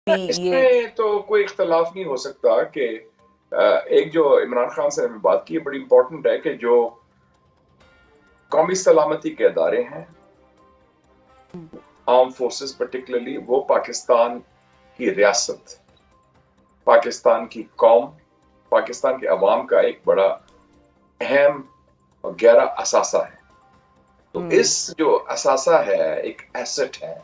ये इसमें तो कोई इख्तलाफ नहीं हो सकता कि एक जो इमरान खान से हमें बात की है बड़ी इंपॉर्टेंट है कि जो कौमी सलामती के अदारे हैं, आर्म फोर्सेस पर्टिकुलरली, वो पाकिस्तान की रियासत, पाकिस्तान की कौम, पाकिस्तान के अवाम का एक बड़ा अहम और गहरा असासा है। तो इस जो असासा है, एक एसेट है,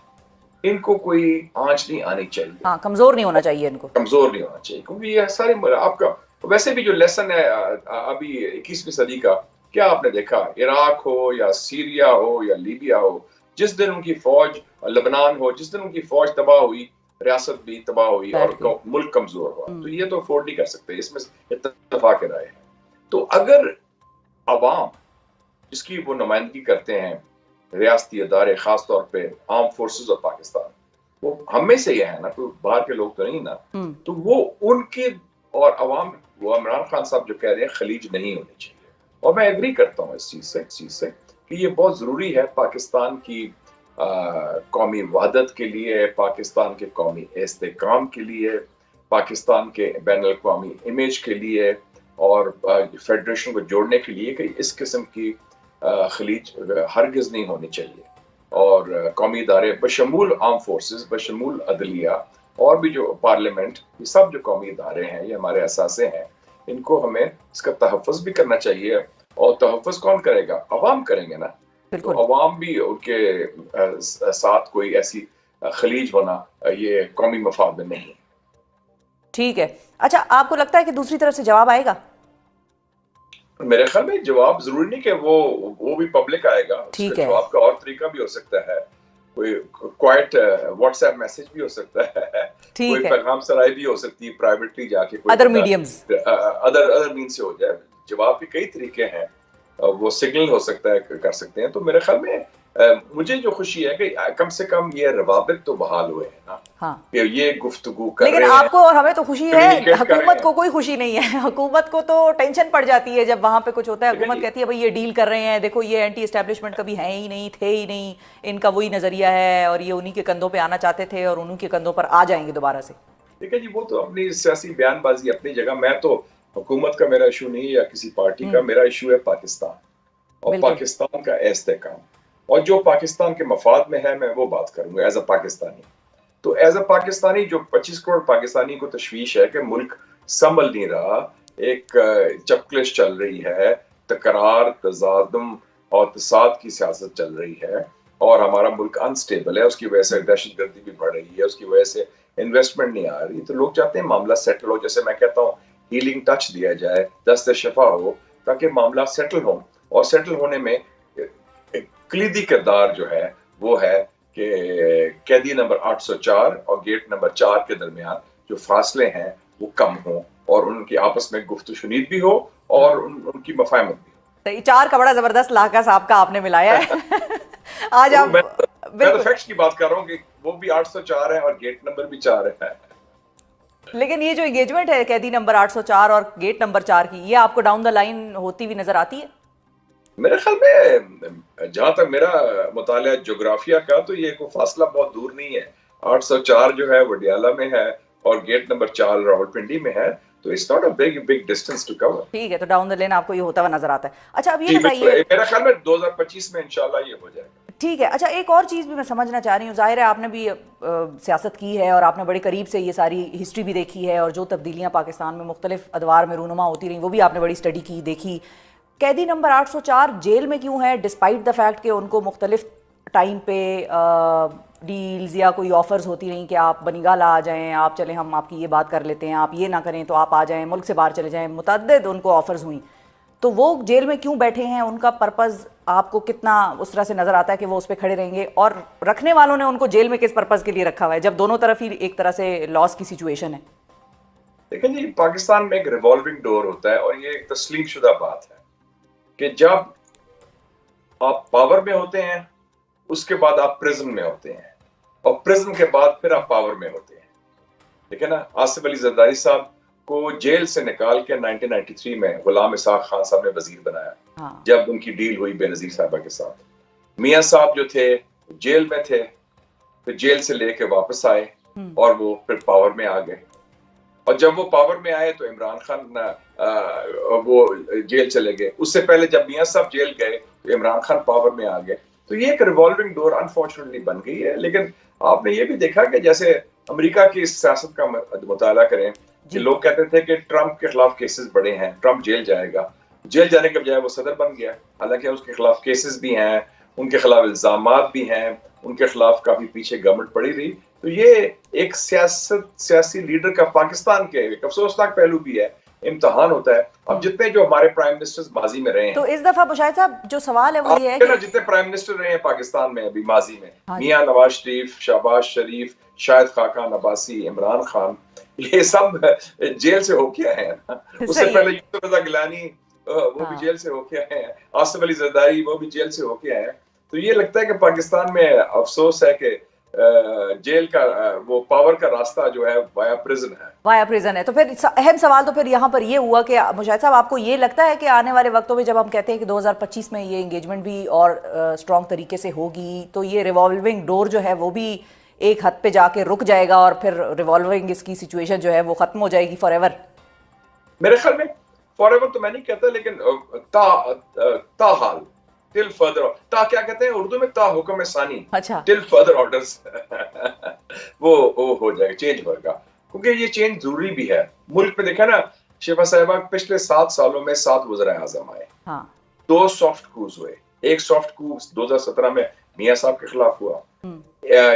इनको कोई आंच नहीं आनी चाहिए। हाँ, कमजोर नहीं होना चाहिए इनको। कमजोर नहीं होना चाहिए, क्योंकि ये सारे आपका वैसे भी जो लेसन है अभी 21वीं सदी का, क्या आपने देखा, इराक हो या सीरिया हो या लीबिया हो, जिस दिन उनकी फौज, लेबनान हो, जिस दिन उनकी फौज तबाह हुई, रियासत भी तबाह हुई और मुल्क कमजोर हुआ। तो ये तो अफोर्ड नहीं कर सकते, इसमें इत्तेफाक राय है। तो अगर अवाम जिसकी वो नुमाइंदगी करते हैं, रियासती अदारे, खासतौर पे आर्म फोर्सेस ऑफ पाकिस्तान, वो हम में से ही है ना, कोई बाहर के लोग तो नहीं ना, तो वो उनके और अवाम, वो इमरान खान साहब जो कह रहे हैं खलीज नहीं होनी चाहिए, और मैं एग्री करता हूँ इस चीज से कि ये बहुत जरूरी है पाकिस्तान की कौमी वहदत के लिए, पाकिस्तान के कौमी इस्तेहकाम के लिए, पाकिस्तान के बैनुल अक़वामी इमेज के लिए, और फेडरेशन को जोड़ने के लिए, कि इस किस्म की खलीज हरगिज नहीं होनी चाहिए। और कौमी इदारे बशमूल आर्म फोर्सेस, बशमूल अदलिया, और भी जो पार्लियामेंट, ये सब जो कौमी इदारे हैं, ये हमारे असासे हैं, इनको हमें इसका तहफ़्फ़ुज़ भी करना चाहिए। और तहफ़्फ़ुज़ कौन करेगा? अवाम करेंगे ना। तो अवाम भी उनके साथ कोई ऐसी खलीज होना ये कौमी मफाद में नहीं। ठीक है। अच्छा, आपको लगता है कि दूसरी तरफ से जवाब आएगा? मेरे ख्याल में जवाब जरूरी नहीं कि वो भी पब्लिक आएगा। उसका जवाब का और तरीका भी हो सकता है, कोई क्वाइट व्हाट्सएप मैसेज भी हो सकता है, कोई पैगाम सराई भी हो सकती है, प्राइवेटली जाके कोई अदर मीडियम्स, अदर मीन से हो जाए। जवाब के कई तरीके हैं, वो सिग्नल हो सकता है, कर सकते हैं। तो मेरे ख्याल में मुझे जो खुशी है कि कम से कम ये रवाबित तो बहाल हुए हैं ना। हाँ। ये गुफ्तगू कर लेकिन रहे आपको और हमें तो खुशी है, हुकूमत को कोई खुशी नहीं है। हुकूमत को तो टेंशन पड़ जाती है जब वहां पे कुछ होता है। हुकूमत कहती है भाई ये डील कर रहे हैं, देखो ये एंटी एस्टेब्लिशमेंट कभी है ही नहीं, थे ही नहीं, इनका वही नजरिया है और ये उन्हीं के कंधों पे आना चाहते थे और उन्हीं के कंधों पर आ जाएंगे दोबारा से। ठीक है जी, वो तो अपनी सियासी बयानबाजी अपनी जगह। मैं तो हुकूमत का मेरा इशू नहीं है या किसी पार्टी का, मेरा इशू है पाकिस्तान और पाकिस्तान का इस्तेहकाम, और जो पाकिस्तान के मफाद में है मैं वो बात करूंगा एज अ पाकिस्तानी। तो एज अ पाकिस्तानी, जो 25 करोड़ पाकिस्तानी को तशवीश है कि मुल्क संभल नहीं रहा, एक चपकलिश चल रही है, तकरार, तजादुम और तसाद की सियासत चल रही है, और हमारा मुल्क अनस्टेबल है, उसकी वजह से दहशतगर्दी भी बढ़ रही है, उसकी वजह से इन्वेस्टमेंट नहीं आ रही। तो लोग चाहते हैं मामला सेटल हो, जैसे मैं कहता हूँ हीलिंग टच दिया जाए, दस्त शफा हो, ताकि मामला सेटल हो। और सेटल होने में कलीदी किरदार जो है वो है कि कैदी नंबर 804 और गेट नंबर 4 के दरमियान जो फासले हैं वो कम हो, और उनकी आपस में गुफ्तशुनीद भी हो, और उनकी मफाहमत भी हो। 4 का बड़ा जबरदस्त लाका साहब का आपने मिलाया है। आज तो मैं तो फैक्ट्स की बात कर रहा हूँ कि वो भी 804 है और गेट नंबर भी 4 है। लेकिन ये जो एंगेजमेंट है कैदी नंबर 804 और गेट नंबर 4 की, ये आपको डाउन द लाइन होती हुई नजर आती है? मेरे ख्याल में जहां तक मेरा मुताला जोग्राफिया का, तो ये कोई फासला बहुत दूर नहीं है। 804 जो है वडियाला में है और गेट नंबर 4 रावलपिंडी में है, तो it's not a big distance to cover. ठीक है, तो डाउन द लाइन आपको ये होता हुआ नजर आता है। अच्छा, अब ये बताइए, मेरा ख्याल में 2025 में इंशाल्लाह ये हो जाएगा। ठीक है। अच्छा, एक और चीज़ भी मैं समझना चाह रही हूँ, जाहिर है आपने भी सियासत की है और आपने बड़े करीब से ये सारी हिस्ट्री भी देखी है, और जो तब्दीलियाँ पाकिस्तान में मुख्तलिफ अदवार में रूनुमा होती रही वो भी आपने बड़ी स्टडी की, देखी। कैदी नंबर 804 जेल में क्यों है, डिस्पाइट द फैक्ट कि उनको मुख्तलिफ टाइम पे डील्स या कोई ऑफर्स होती रहीं कि आप बनीगाला आ जाएं, आप चलें हम आपकी ये बात कर लेते हैं, आप ये ना करें तो आप आ जाएं, मुल्क से बाहर चले जाएं, मुतअद्दिद उनको ऑफर्स हुई। तो वो जेल में क्यों बैठे हैं, उनका पर्पज़ आपको कितना उस तरह से नज़र आता है कि वो उस पर खड़े रहेंगे, और रखने वालों ने उनको जेल में किस पर्पज़ के लिए रखा हुआ है, जब दोनों तरफ ही एक तरह से लॉस की सिचुएशन है? देखिए जी, पाकिस्तान में एक रिवॉल्विंग डोर होता है, और ये एक तस्लीम शुदा बात है कि जब आप पावर में होते हैं उसके बाद आप प्रिज्म में होते हैं, और प्रिज्म के बाद फिर आप पावर में होते हैं। ठीक है ना। आसिफ अली जरदारी साहब को जेल से निकाल के 1993 में गुलाम इसाक खान साहब ने वजीर बनाया। हाँ। जब उनकी डील हुई बेनजीर साहबा के साथ। मियां साहब जो थे जेल में थे, फिर जेल से लेके वापस आए, और वो फिर पावर में आ गए। और जब वो पावर में आए तो इमरान खान वो जेल चले गए। उससे पहले जब मियां साहब जेल गए तो इमरान खान पावर में आ गए। तो ये एक रिवॉल्विंग डोर अनफॉर्चुनेटली बन गई है। लेकिन आपने ये भी देखा कि जैसे अमेरिका की इस सियासत का मुताला करें कि लोग कहते थे कि ट्रंप के खिलाफ केसेस बड़े हैं, ट्रंप जेल जाएगा। जेल जाने के बजाय वो सदर बन गया। हालांकि उसके खिलाफ केसेस भी हैं, उनके खिलाफ इल्जामात भी हैं, उनके खिलाफ काफी पीछे गवर्नमेंट पड़ी रही। तो ये एक सियासी लीडर का पाकिस्तान के एक अफसोसनाक पहलू भी है, इम्तिहान होता है। अब जितने जो हमारे प्राइम मिनिस्टर्स माजी में रहे हैं, तो इस दफा मुशाहिद साहब जो सवाल है वो ये है कि जितने प्राइम मिनिस्टर रहे हैं पाकिस्तान में अभी माजी में, मियां नवाज शरीफ, शहबाज शरीफ, शाहिद खाकान अब्बासी, इमरान खान, ये सब जेल से होके आए हैं। उससे पहले यूसुफ रजा गिलानी वो भी जेल से होके आए हैं, आसिफ अली जरदारी वो भी जेल से होके आए हैं। तो ये लगता है कि पाकिस्तान में अफसोस है कि जेल का वो पावर का रास्ता जो है वाया प्रिजन है। तो फिर अहम सवाल तो फिर यहाँ पर ये हुआ कि मुशाहिद साहब आपको ये लगता है कि आने वाले वक्तों में जब हम कहते हैं कि 2025 में ये एंगेजमेंट भी और स्ट्रॉन्ग तरीके से होगी तो ये रिवॉल्विंग डोर जो है वो भी एक हद पे जाके रुक जाएगा और फिर रिवॉल्विंग इसकी सिचुएशन जो है वो खत्म हो जाएगी फॉरएवर? मेरे ख्याल में फॉरएवर तो मैं नहीं कहता, लेकिन ताहाल टिल फर्दर, ता क्या कहते हैं उर्दू में, ता हुक्म सानी, अच्छा, टिल फर्दर ऑर्डर्स वो हो जाएगा, चेंज होगा। क्योंकि ये चेंज जरूरी भी है। मुल्क में देखा ना शिफा साहिबा, पिछले 7 सालों में 7 वज़ीर आज़म आए, 2 सॉफ्ट कूज हुए। एक सॉफ्ट कू 2017 में मियां साहब के खिलाफ हुआ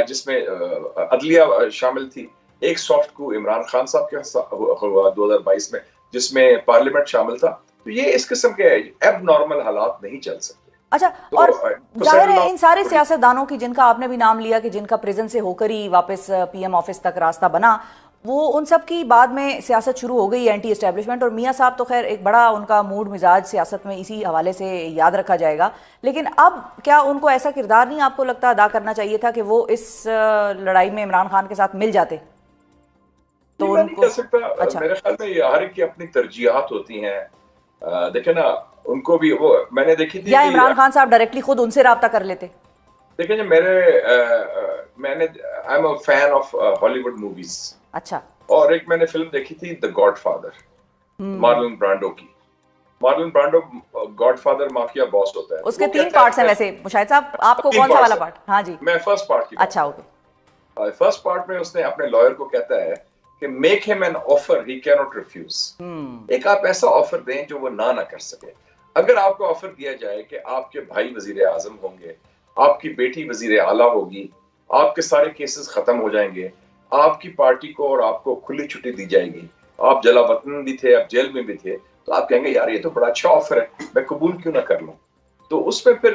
जिसमें अदलिया शामिल थी। एक सॉफ्ट कू इमरान खान साहब के हुआ 2022 में जिसमें पार्लियामेंट शामिल था। तो ये इस किस्म के एबनॉर्मल हालात नहीं चल सकते। अच्छा, और जाहिर है इन सारे सियासतदानों की जिनका आपने भी नाम लिया कि जिनका प्रिजन से होकर ही वापस पीएम ऑफिस तक रास्ता बना, वो उन सब की बाद में सियासत शुरू हो गई एंटी एस्टेब्लिशमेंट। और मियां साहब तो खैर एक बड़ा उनका मूड मिजाज सियासत में इसी हवाले से याद रखा जाएगा। लेकिन अब क्या उनको ऐसा किरदार नहीं आपको लगता अदा करना चाहिए था कि वो इस लड़ाई में इमरान खान के साथ मिल जाते? तो मैं नहीं कह सकता। अच्छा, मेरे ख्याल में हर एक की अपनी तरजीहात होती हैं। देखे ना, उनको भी वो मैंने देखी थी, या इमरान खान साहब डायरेक्टली खुद उनसे राब्ता कर लेते? देखिए मैंने I am a fan of Hollywood movies. अच्छा, और एक मैंने फिल्म देखी थी द गॉडफादर, मार्लन ब्रांडो की। Marlon Brando godfather mafia boss होता है। उसके 3 पार्ट्स हैं वैसे मुशाहिद साहब, आपको कौन सा वाला पार्ट? हाँ जी, मैं फर्स्ट पार्ट की। अच्छा, ओके। फर्स्ट पार्ट में उसने अपने लॉयर को कहता है कि make him an offer he can not refuse. एक आप ऐसा ऑफर दें जो वो ना कर सके। अगर आपको ऑफर दिया जाए कि आपके भाई वजीर आजम होंगे, आपकी बेटी वजीर आला होगी, आपके सारे केसेस खत्म हो जाएंगे, आपकी पार्टी को और आपको खुली छुट्टी दी जाएगी, आप जलावतन भी थे, आप जेल में भी थे, तो आप कहेंगे यार ये तो बड़ा अच्छा ऑफर है, मैं कबूल क्यों ना कर लूं। तो उसमें फिर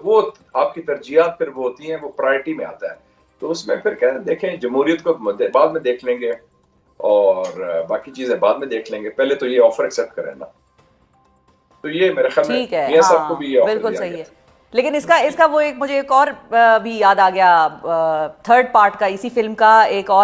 वो आपकी तरजीहात फिर वो होती हैं, वो प्रायोरिटी में आता है। तो उसमें फिर कहते देखें, जमहूरियत को बाद में देख लेंगे और बाकी चीजें बाद में देख लेंगे, पहले तो ये ऑफर एक्सेप्ट करें ना। तो ये मेरे ख्याल में मियां साहब को भी बिल्कुल सही है। लेकिन इसका वो एक मुझे एक और भी याद आ गया, थर्ड पार्ट का इसी फिल्म का एक और